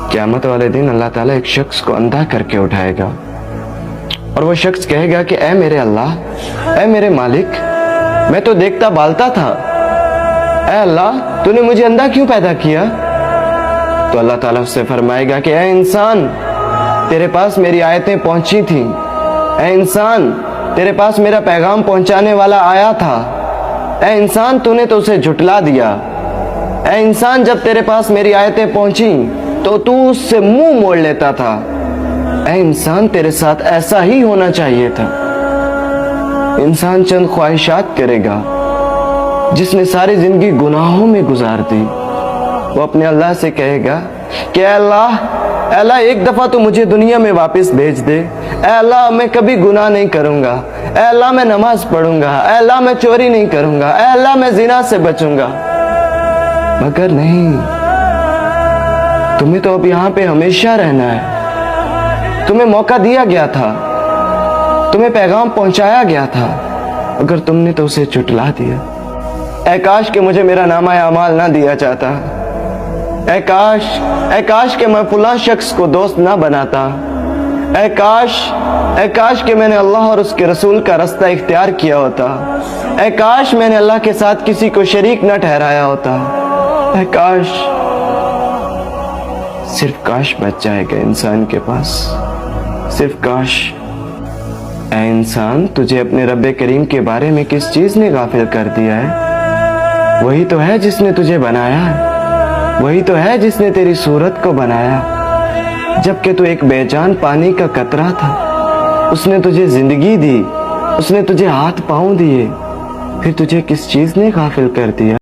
क़यामत वाले दिन अल्लाह ताला एक शख्स को अंधा करके उठाएगा और वो शख्स कहेगा कि ऐ मेरे अल्लाह, ऐ मेरे मालिक, मैं तो देखता बालता था, ऐ अल्लाह तूने मुझे अंधा क्यों पैदा किया? तो अल्लाह ताला उससे फरमाएगा कि ऐ इंसान, तेरे पास मेरी आयतें पहुंची थी, ऐ इंसान तेरे पास मेरा पैगाम पहुंचाने वाला आया था, ऐ इंसान तूने तो उसे झुटला दिया, ऐ इंसान जब तेरे पास मेरी आयतें पहुंची तो तू उससे मुंह मोड़ लेता था, ऐ इंसान तेरे साथ ऐसा ही होना चाहिए था। इंसान चंद ख्वाहिशात करेगा, जिसने सारी जिंदगी गुनाहों में गुजार दी, वो अपने अल्लाह से कहेगा कि अल्लाह एक दफा तो मुझे दुनिया में वापस भेज दे, ऐ अल्लाह मैं कभी गुनाह नहीं करूंगा, ऐ अल्लाह मैं नमाज पढ़ूंगा, ऐ अल्लाह मैं चोरी नहीं करूंगा, ऐ अल्लाह मैं जिना से बचूंगा। मगर नहीं, तुम्हें तो अब यहाँ पे हमेशा रहना है। तुम्हें मौका दिया गया था, तुम्हें पैगाम पहुंचाया गया था, अगर तुमने तो उसे झुटला दिया। ऐ काश कि मुझे मेरा नामा अमाल ना दिया जाता, ऐ काश कि मैं फलां शख्स को दोस्त ना बनाता, ऐ काश कि मैंने अल्लाह और उसके रसूल का रास्ता इख्तियार किया होता, ऐ काश मैंने अल्लाह के साथ किसी को शरीक न ठहराया होता, ऐ काश, सिर्फ काश बच जाएगा इंसान के पास, सिर्फ काश। ऐ इंसान, तुझे अपने रब्बे करीम के बारे में किस चीज ने गाफिल कर दिया है? वही तो है जिसने तुझे बनाया है, वही तो है जिसने तेरी सूरत को बनाया। जबकि तू एक बेजान पानी का कतरा था, उसने तुझे जिंदगी दी, उसने तुझे हाथ पांव दिए, फिर तुझे किस चीज ने गाफिल कर दिया?